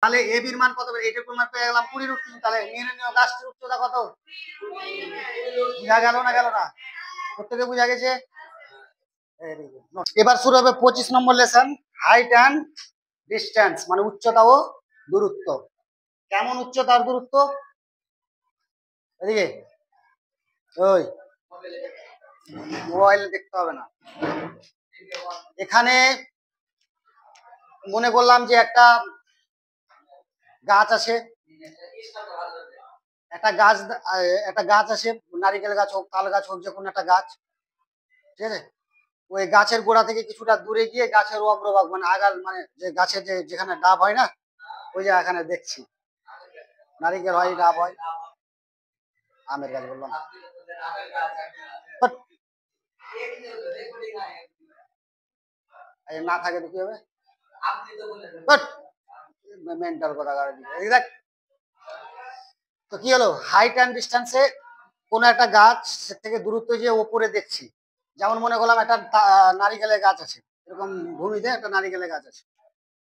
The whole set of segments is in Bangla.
তাহলে এবির মান কত, এইটুকুর মান পেয়ে গেলাম 20√3। তাহলে নির্ণয় গাছটির উচ্চতা কত? বুঝা গেল না গেল না? প্রত্যেকে বুঝা গেছে? এবার শুরু হবে 25 নম্বর লেসন, হাইট অ্যান্ড ডিস্টেন্স, মানে উচ্চতা ও দূরত্ব। কেমন উচ্চতা আর দূরত্ব? এদিকে ওই মোবাইল দেখতে হবে না। এখানে মনে করলাম যে একটা গাছ আছে, একটা গাছ আছে, নারিকেল গাছ হোক, তাল গাছ হোক, যে কোনো একটা গাছ, ঠিক আছে? ওই গাছের গোড়া থেকে কিছুটা দূরে গিয়ে গাছের অগ্রভাগ মানে আগাল, মানে যে গাছের যেখানে ডাব হয় না, ওই যে এখানে দেখছি নারিকেল হয়, ডাব হয়, আমের গাছ বললাম, না থাকে তো কি হবে, মেন্টাল কথা। তো কি হলো, হাইট অ্যান্ড ডিস্টেন্সে কোন একটা গাছ থেকে দূরত্ব যে ওপরে দেখছি, যেমন মনে করলাম একটা নারিকেলের গাছ আছে, এরকম ভূমিতে একটা নারিকেলের গাছ আছে,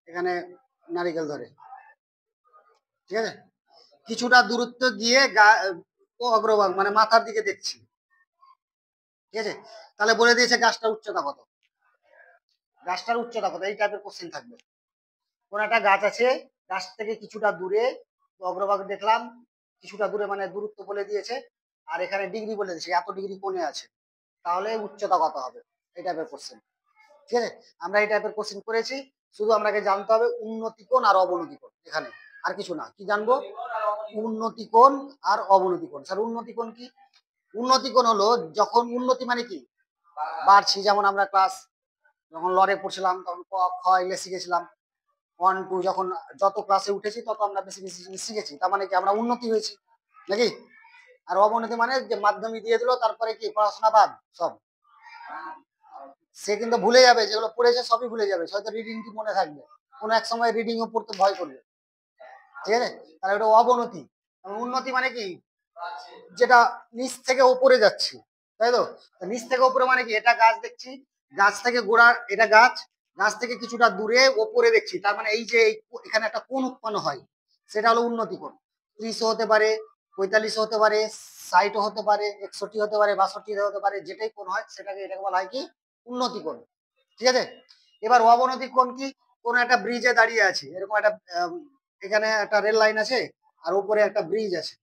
এখানে নারিকেল ধরে, ঠিক আছে? কিছুটা দূরত্ব গিয়ে অগ্রভাগ মানে মাথার দিকে দেখছি, ঠিক আছে? তাহলে বলে দিয়েছে গাছটার উচ্চতা কত। গাছটার উচ্চতা কত, এই টাইপের কোশ্চেন থাকবে। কোন একটা গাছ আছে, গাছ থেকে কিছুটা দূরে অগ্রভাগ দেখলাম, কিছুটা দূরে মানে দূরত্ব বলে দিয়েছে, আর এখানে ডিগ্রি বলে দিয়েছে এত ডিগ্রি কোণে আছে, তাহলে উচ্চতা কত হবে, এই টাইপের কোশ্চেন, ঠিক আছে? আমরা এই টাইপের কোশ্চেন করেছি, শুধু আপনাকে জানতে হবে উন্নতি কোণ আর অবনতি কোণ, এখানে আর কিছু না। কি জানবো? উন্নতি কোণ আর অবনতি কোণ। স্যার উন্নতি কোণ কি? উন্নতি কোণ হলো যখন উন্নতি মানে কি, বাড়ছি, যেমন আমরা ক্লাস যখন লরে পড়ছিলাম তখন ক খ এগুলো শিখেছিলাম, 1 2, যখন যত ক্লাসে উঠেছি তত আমরা বেশি বেশি জিনিস শিখেছি, তার মানে কি আমরা উন্নতি হয়েছি নাকি? আর অবনতি মানে যে মাধ্যমিক দিয়ে দিল তারপরে কি পড়াশোনা বাদ সব, সে কিন্তু ভুলে যাবে, যেগুলো পড়েছে সবই ভুলে যাবে, হয়তো রিডিং কি মনে থাকবে, কোনো এক সময় রিডিং ও পড়তে ভয় করবে, ঠিক আছে? তাহলে ওটা অবনতি। উন্নতি মানে কি, যেটা নিচ থেকে উপরে যাচ্ছে, তাই তো? নিচ থেকে উপরে মানে কি, এটা গাছ দেখছি, গাছ থেকে গোড়া, এটা গাছ, গাছ থেকে কিছুটা দূরে ওপরে দেখছি, তার মানে এই যে এখানে একটা কোণ উৎপন্ন হয়, সেটা হলো উন্নতি কোণ। 30 হতে পারে, 45 হতে পারে, 60 হতে পারে, 61 হতে পারে, 62 হতে পারে, যেটাই কোণ হয় এটাকে বলা হয় কি, উন্নতি কোণ, ঠিক আছে? এবার অবনতি কোণ কি, কোন একটা ব্রিজে দাঁড়িয়ে আছে, এরকম একটা এখানে একটা রেল লাইন আছে আর উপরে একটা ব্রিজ আছে,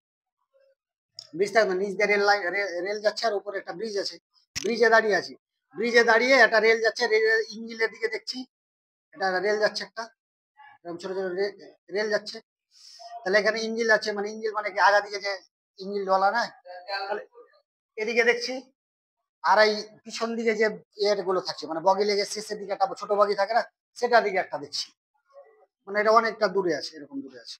ব্রিজটা নিচ দিয়ে রেল লাইন, রেল যাচ্ছে আর উপরে একটা ব্রিজ আছে, ব্রিজে দাঁড়িয়ে আছি, ব্রিজে দাঁড়িয়ে একটা রেল যাচ্ছে, রেলের ইঞ্জিনের দিকে দেখছি, এটা রেল যাচ্ছে, একটা ছোট ছোট রেল যাচ্ছে, তাহলে এখানে ইঞ্জিন যাচ্ছে, মানে ইঞ্জিন মানে কি আগা দিকে যে ইঞ্জিন ডলা না, এদিকে দেখছি, আর এই পিছন দিকে যে গুলো থাকছে মানে বগি লেগে শেষের দিকে একটা ছোট বগি থাকে না, সেটার দিকে একটা দেখছি, মানে এটা অনেকটা দূরে আছে, এরকম দূরে আছে,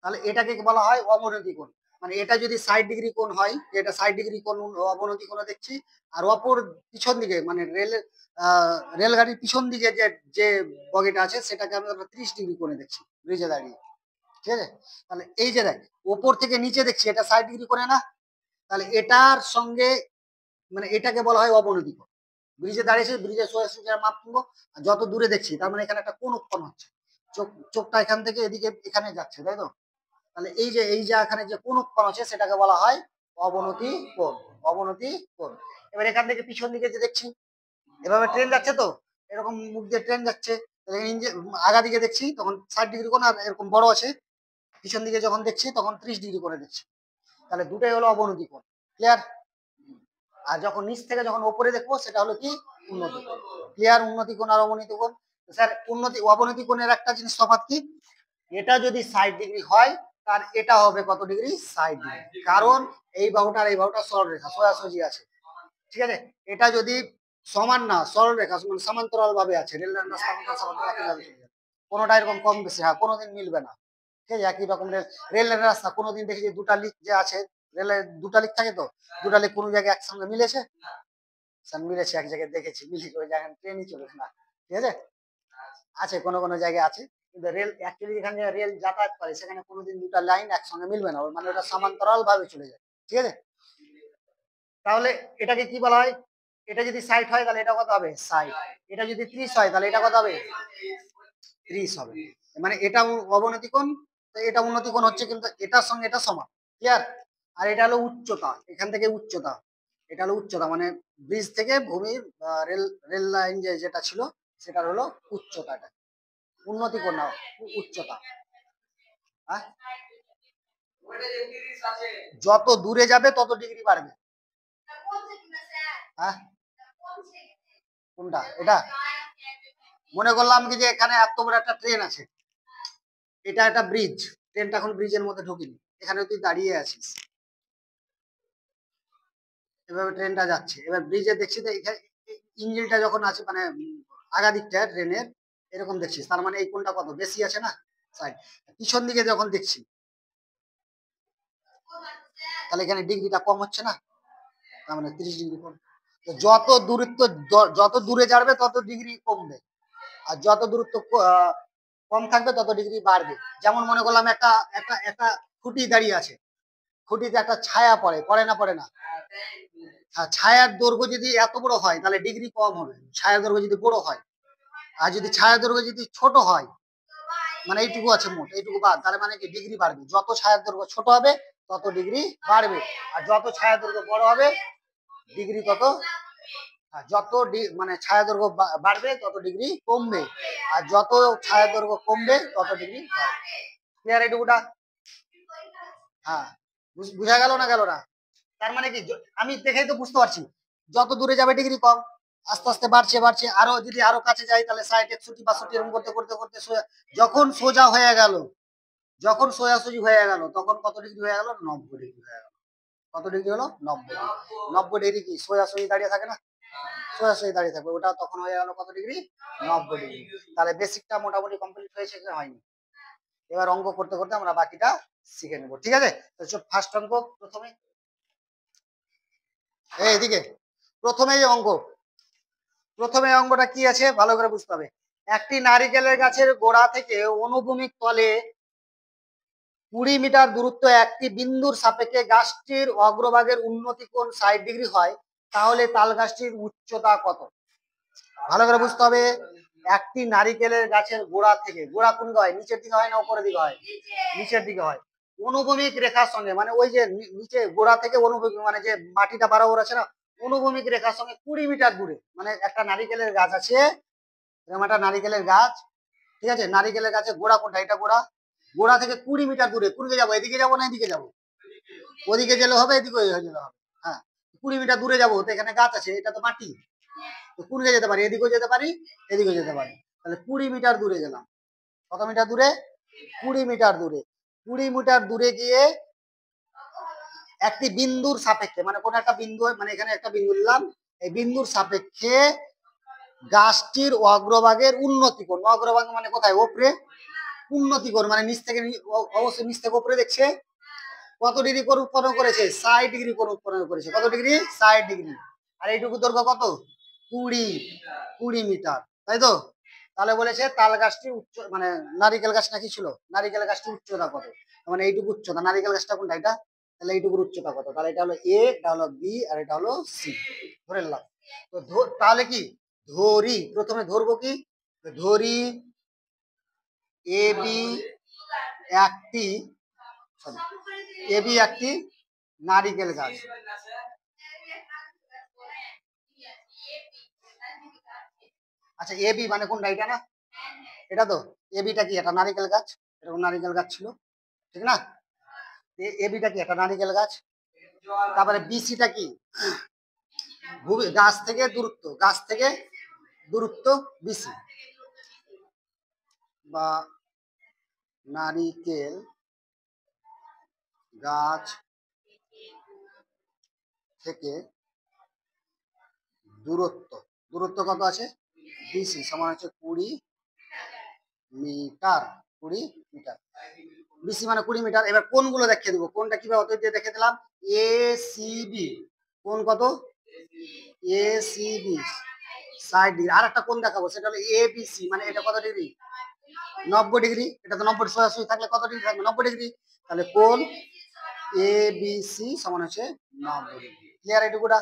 তাহলে এটাকে বলা হয় অবনতি কোণ। মানে এটা যদি 60 ডিগ্রি কোণ হয়, এটা 60 ডিগ্রি কোণ অবনতি কোণ দেখছি, আর অপর পিছন দিকে মানে রেলগাড়ির পিছন দিকে যে যে বগিটা আছে সেটাকে আমরা 30 ডিগ্রি কোণে দেখছি ব্রিজে দাঁড়িয়ে, ঠিক আছে? তাহলে এই যে দেখ, ওপর থেকে নিচে দেখছি, এটা 60 ডিগ্রি কোণে না, তাহলে এটার সঙ্গে মানে এটাকে বলা হয় অবনতি কোণ। ব্রিজে দাঁড়িয়েছে, ব্রিজের সোজা মাপ নেবো, যত দূরে দেখছি তার মানে এখানে একটা কোণ উৎপন্ন হচ্ছে, চোখটা এখান থেকে এদিকে এখানে যাচ্ছে, তাই তো? তাহলে এই যে এখানে যে কোণ উৎপন্ন হচ্ছে সেটাকে বলা হয় অবনতি কোণ, অবনতি কোণ। এবার এখান থেকে পিছন দিকে যে দেখছি, এভাবে ট্রেন যাচ্ছে, তো এরকম মুখ দিয়ে ট্রেন যাচ্ছে, আগা দিকে দেখছি তখন 60 ডিগ্রি কোণ, আর এরকম বড় আছে পিছন দিকে যখন দেখছি তখন 30 ডিগ্রি করে দেখছি, তাহলে দুটাই হলো অবনতি কোণ, ক্লিয়ার? আর যখন নিচ থেকে যখন উপরে দেখবো সেটা হলো কি, উন্নতি কোণ, ক্লিয়ার? উন্নতি কোণ আর অবনতি কোণ। স্যার উন্নতি অবনতি কোণের একটা জিনিস তফাৎ কি, এটা যদি 60 ডিগ্রি হয় তার এটা হবে কত ডিগ্রি, 60 ডিগ্রি, কারণ এই বাহুটা আর এই বাহুটা সরলরেখা সোজাসুজি আছে, ঠিক আছে? এটা যদি সমান না, সরলরেখা মানে সমান্তরাল ভাবে আছে, রেল লাইনটা সমান্তরাল ভাবে, কোনোটা এরকম কম বেশি, হ্যাঁ কোনোদিন মিলবে না, ঠিক আছে? একই রকম রেল লাইনের রাস্তা কোনোদিন দেখি যে দুটা লিক যে আছে, রেলের দুটা লিক থাকে, তো দুটা লিক কোনো জায়গায় একসঙ্গে মিলেছে, মিলেছে এক জায়গায় দেখেছি, মিলিত ওই জায়গায় ট্রেনই চলে না, ঠিক আছে? আছে কোনো কোনো জায়গায় আছে, কিন্তু রেল অ্যাকচুয়ালি যেখানে রেল যাতায়াত করে সেখানে কোনোদিন দুটা লাইন একসঙ্গে মিলবে না, মানে ওটা সমান্তরাল ভাবে চলে যায়, ঠিক আছে? তাহলে এটাকে কি বলা হয়, এটা যদি 60 হয় তাহলে এটা কত হবে, 60, এটা যদি 30 হয় তাহলে এটা কত হবে, 30 হবে, মানে এটা অবনতি কোণ, তো এটা উন্নতি কোণ হচ্ছে, কিন্তু এটার সঙ্গে এটা সমান। ক্লিয়ার? আর এটা হলো উচ্চতা, এখান থেকে উচ্চতা, এটা হলো উচ্চতা, মানে ব্রিজ থেকে ভূমির রেল রেল লাইন যেটা ছিল সেটার হলো উচ্চতা। এটা উন্নতি কোণ না, উচ্চতা। হ্যাঁ, যত দূরে যাবে তত ডিগ্রি বাড়বে। হ্যাঁ, কোনটা? এটা মনে করলাম কি যে এখানে এত বড় একটা ট্রেন আছে, এটা একটা ব্রিজ, ট্রেনটা এখন ব্রিজের মধ্যে ঢুকিনি, এখানে তুই দাঁড়িয়ে আছিস, এভাবে ট্রেনটা যাচ্ছে, এবার ব্রিজে দেখছি যে এখানে ইঞ্জিনটা যখন আছে মানে আগা দিকটা ট্রেনের এরকম দেখছিস, তার মানে এই কোণটা কত বেশি আছে না সাইড। পিছন দিকে যখন দেখছি তাহলে এখানে ডিগ্রিটা কম হচ্ছে না, তার মানে 30 ডিগ্রি কম। তো যত দূরত্ব, যত দূরে যাবে তত ডিগ্রি কমবে, আর যত দূরত্ব কম থাকবে তত ডিগ্রি বাড়বে। যেমন মনে করলাম একটা একটা একটা খুঁটি দাঁড়িয়ে আছে, খুঁটিতে একটা ছায়া পড়ে, পড়ে না পড়ে না? আর ছায়ার দৈর্ঘ্য যদি এত বড় হয় তাহলে ডিগ্রি কম হবে, ছায়ার দৈর্ঘ্য যদি বড় হয়। আর যদি ছায়ার দৈর্ঘ্য যদি ছোট হয়, মানে এইটুকু আছে মোট, এইটুকু বাদ, তাহলে মানে কি ডিগ্রি বাড়বে। যত ছায়ার দৈর্ঘ্য ছোট হবে তত ডিগ্রি বাড়বে, আর যত ছায়ার দৈর্ঘ্য বড় হবে ডিগ্রি তত, যত মানে ছায়া দৈর্ঘ্য বাড়বে তত ডিগ্রি কমবে, আর যত ছায়া দৈর্ঘ্য কমবে তত ডিগ্রি বাড়বে। ক্লিয়ার এইটুকুটা? হ্যাঁ, বুঝা গেল না গেল না? তার মানে কি, আমি দেখেই তো বুঝতে পারছি যত দূরে যাবে ডিগ্রি কম, আস্তে আস্তে বাড়ছে বাড়ছে, আরো যদি আরো কাছে যাই তাহলে 60, 61, 62 এরকম করতে করতে করতে যখন সোজা হয়ে গেল, যখন সোজাসুজি হয়ে গেল তখন কত ডিগ্রি হয়ে গেল? 90 ডিগ্রি হয়ে গেল। কত ডিগ্রি হলো? 90 ডিগ্রি। 90 ডিগ্রি কি সোজাসুজি দাঁড়িয়ে থাকে না? সোজাসুজি দাঁড়িয়ে থাকবে, ওটা তখন হয়ে গেল কত ডিগ্রি? 90 ডিগ্রি। তাহলে বেসিকটা মোটামুটি কমপ্লিট হয়েছে কি হয়নি? এবার অঙ্ক করতে করতে আমরা বাকিটা শিখে নেব, ঠিক আছে? তো ফার্স্ট অঙ্ক প্রথমে এইদিকে, প্রথমে যে অঙ্ক, প্রথমে অঙ্কটা কি আছে ভালো করে বুঝতে হবে। একটি নারিকেলের গাছের গোড়া থেকে অনুভূমিক তলে 20 মিটার দূরত্ব একটি বিন্দুর সাপেক্ষে গাছটির অগ্রভাগের উন্নতি কোণ 60 ডিগ্রি হয়, তাহলে তাল গাছটির উচ্চতা কত? ভালো করে বুঝতে হবে। একটি নারিকেলের গাছের গোড়া থেকে, গোড়া কোন দিকে হয়? নিচের দিকে হয় না উপরের দিকে হয়? নিচের দিকে হয়। অনুভূমিক রেখার সঙ্গে, মানে ওই যে নিচে গোড়া থেকে অনুভূমিক, মানে যে মাটিটা বরাবর আছে না, অনুভূমিক রেখার সঙ্গে 20 মিটার দূরে, মানে একটা নারিকেলের গাছ আছে, এরকম একটা নারিকেলের গাছ, ঠিক আছে? নারিকেলের গাছের গোড়া কোনটা? এটা গোড়া, গোড়া থেকে 20 মিটার দূরে, কোন দিকে যাবো? এদিকে যাবো না এদিকে যাবো? ওদিকে গেলে হবে, এদিকে গেলে হবে। হ্যাঁ, 20 মিটার দূরে যাবো, তো এখানে গাছ আছে, এটা তো মাটি, তো কোন দিকে যেতে পারি? এদিকেও যেতে পারি, এদিকেও যেতে পারি। তাহলে 20 মিটার দূরে গেলাম। কত মিটার দূরে? 20 মিটার দূরে। 20 মিটার দূরে গিয়ে একটি বিন্দুর সাপেক্ষে, মানে কোন একটা বিন্দু, মানে এখানে একটা বিন্দু নিলাম, এই বিন্দুর সাপেক্ষে গাছটির অগ্রভাগের উন্নতি কোণ, অগ্রভাগ মানে কোথায়? ওপরে। উন্নতি কোণ মানে নিচ থেকে, অবশ্যই নিচ থেকে উপরে দেখছে। কত ডিগ্রি কোণ উৎপন্ন করেছে? 60 ডিগ্রি কোণ উৎপন্ন করেছে। কত ডিগ্রি? 60 ডিগ্রি। আর এইটুকু দৈর্ঘ্য কত? 20, 20 মিটার, তাই তো? তাহলে বলেছে তাল গাছটি উচ্চ, মানে নারিকেল গাছ নাকি ছিল, নারিকেল গাছটি উচ্চতা কত? মানে এইটুকু উচ্চতা, নারিকেল গাছটা কোনটা? এটা। তাহলে এইটুকুর উচ্চতা কত? তাহলে এটা হলো এ, এটা হলো বি, আর এটা হলো সি, ধরে নিলাম। তো তাহলে কি ধরি, প্রথমে ধরবো কি, ধরি এ বি একটি, সরি, এ বি একটি নারিকেল গাছ। আচ্ছা, এ বি মানে কোনটা? এটা না? এটা তো এ বিটা কি? একটা নারিকেল গাছ, এরকম নারিকেল গাছ ছিল, ঠিক না? এ বিটা কি? একটা নারিকেল গাছ। তারপরে বিসিটা কি? গাছ থেকে দূরত্ব, গাছ থেকে দূরত্ব বিসি, বা নারিকেল গাছ থেকে দূরত্ব, দূরত্ব কত আছে? বিসি সমান হচ্ছে 20 মিটার, 20 মিটার। বিসি মানে 20 মিটার। এবার কোনগুলো দেখিয়ে দেবো, কোনটা কিভাবে অত দিয়ে দেখে দিলাম। এ সি বি কোন কত? A C B 60 degree. আর একটা কোন দেখাবো, সেটা হলো এ বি সি, মানে এটা কত ডিগ্রি? 90 ডিগ্রি। এটা তো 90 সোজাসুজি থাকলে কত ডিগ্রি থাকবে? 90 ডিগ্রি। তাহলে কোন এ বি সি সমান হচ্ছে 90 ডিগ্রি। ক্লিয়ার এটুকুটা?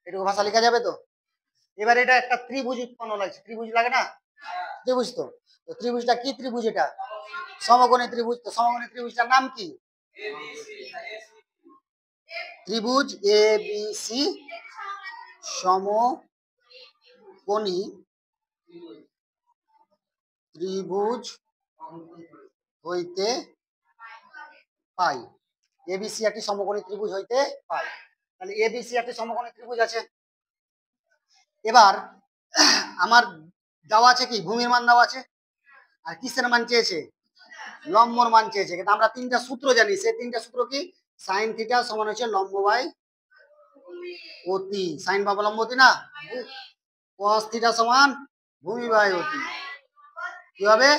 এটুকু ভাষা লেখা যাবে তো? এবার এটা একটা ত্রিভুজ উৎপন্ন লাগছে, ত্রিভুজ লাগে না? ত্রিভুজ তো, তো ত্রিভুজটা কি ত্রিভুজ? এটা সমকোণী ত্রিভুজ। তো সমকোণী ত্রিভুজটার নাম কি? ত্রিভুজ এ বি সি সমকোণী ত্রিভুজ হইতে পাই। এবিসি একটি সমকোণী ত্রিভুজ হইতে পাই। তাহলে এবিসি একটি সমকোণী ত্রিভুজ আছে। এবার আমার দেওয়া আছে কি? ভূমির মান দেওয়া আছে। আর কিসের মান চেয়েছে? লম্বর মান চেয়েছে। কিন্তু আমরা তিনটা সূত্র জানি। সেই তিনটা সূত্র কি? সাইন থিটা সমান হচ্ছে লম্ব বাই অতি। সাইন বাই লম্ব অতি না? কস থিটা সমান ভূমি বাই অতি। কি হবে?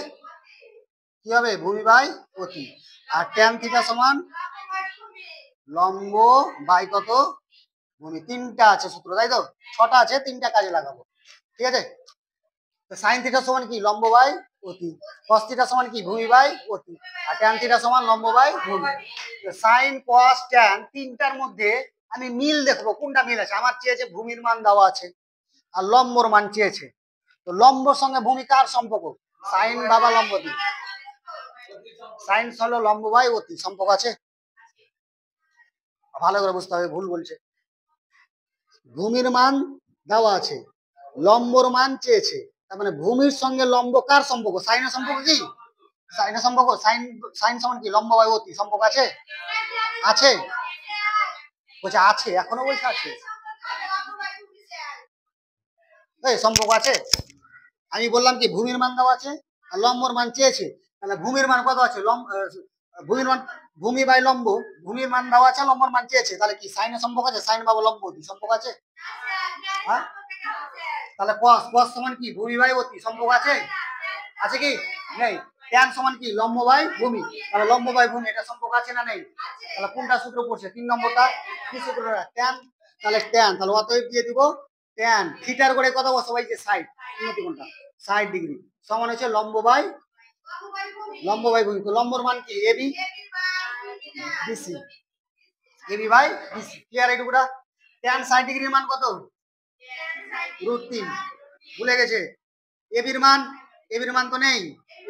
কি হবে? ভূমি বাই অতি। আর ট্যান থিটা সমান লম্ব বাই কত? ভূমি। তিনটা আছে সূত্র, তাই তো? ছটা আছে, তিনটা কাজে লাগাবো। ঠিক আছে? তো সাইন থিটা সমান কি? লম্ব বাই অতি। কস থিটা সমান কি? ভূমি বাই অতি। আর ট্যান থিটা সমান লম্ব বাই ভূমি। সাইন কস ট্যান তিনটার মধ্যে আমি মিল দেখবো, কোনটা মিল আছে। আমার চেয়েছে ভূমির মান দেওয়া আছে আর লম্বর মান চেয়েছে। তো লম্বর সঙ্গে ভূমি কার সম্পর্ক? সাইন বাবা লম্ব দি। সাইন হলো লম্ব বাই অতি, সম্পর্ক আছে। ভালো করে বুঝতে হবে, ভুল বলছে। ভূমির মান দেওয়া আছে, লম্বর মান চেয়েছে। তার মানে ভূমির সঙ্গে লম্ব কার সম্পর্ক? সাইনের সম্পর্ক কি? সাইনের সম্পর্ক। সাইন সাইন সমান কি? লম্ব বাই অতি। সম্পর্ক আছে? আছে? বলছে আছে, এখনো বলছে আছে। এই সম্পর্ক আছে। আমি বললাম কি ভূমির মান দেওয়া আছে আর লম্বর মান চেয়েছে। তাহলে ভূমির মান কত আছে? ভূমির মান ভূমি বাই লম্ব। ভূমির মান দেওয়া আছে, লম্বর মান চেয়েছে। তাহলে কি সাইনের সম্পর্ক আছে? সাইন বাই লম্ব অতি সম্পর্ক আছে। হ্যাঁ, তাহলে কস কস সমান কি? ভূমি বাই অতি সম্পর্ক আছে। আছে কি? নেই। ট্যান সমান কি? লম্ব বাই ভূমি। তাহলে লম্ব বাই ভূমি, এটা সম্পর্ক আছে না নেই? তাহলে কোনটা সূত্র পড়ছে? 3 নম্বরটা। কি সূত্রটা? ট্যান। তাহলে ট্যান, তাহলে অতএব দিয়ে দিব ট্যান থিটার করে কত বসাবো? এই যে 60, উন্নতি কোণটা 60 ডিগ্রি সমান হচ্ছে লম্ব বাই ভূমি। তো লম্বর মান কি? AB BC. AB by BC. Clear এইটুকুটা? ট্যান 60 ডিগ্রির মান কত? √3। ভুলে গেছে। এবির মান, এবির মান তো নেই,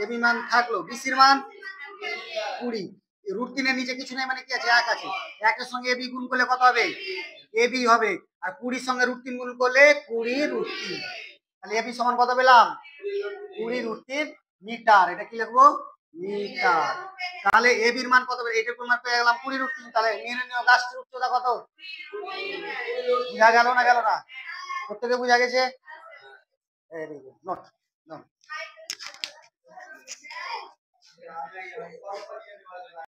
এবি মান থাকলো। বিসির মান 20। √3 এর নিচে কিছু নেই, মানে কি আছে? 1 আছে। 1 এর সঙ্গে এবি গুণ করলে কত হবে? এবি হবে। আর 20 এর সঙ্গে √3 গুণ করলে 20√3। তাহলে এবি সমান কত পেলাম? 20√3 মিটার। এটা কি লিখবো? মিটার। তাহলে এবির মান কত? এটার মান পেয়ে গেলাম 20√3। তাহলে নির্ণয় গাছটির উচ্চতা কত? বুঝা গেল না গেল না? প্রত্যেকে বুঝা গেছে? Very good. নোট।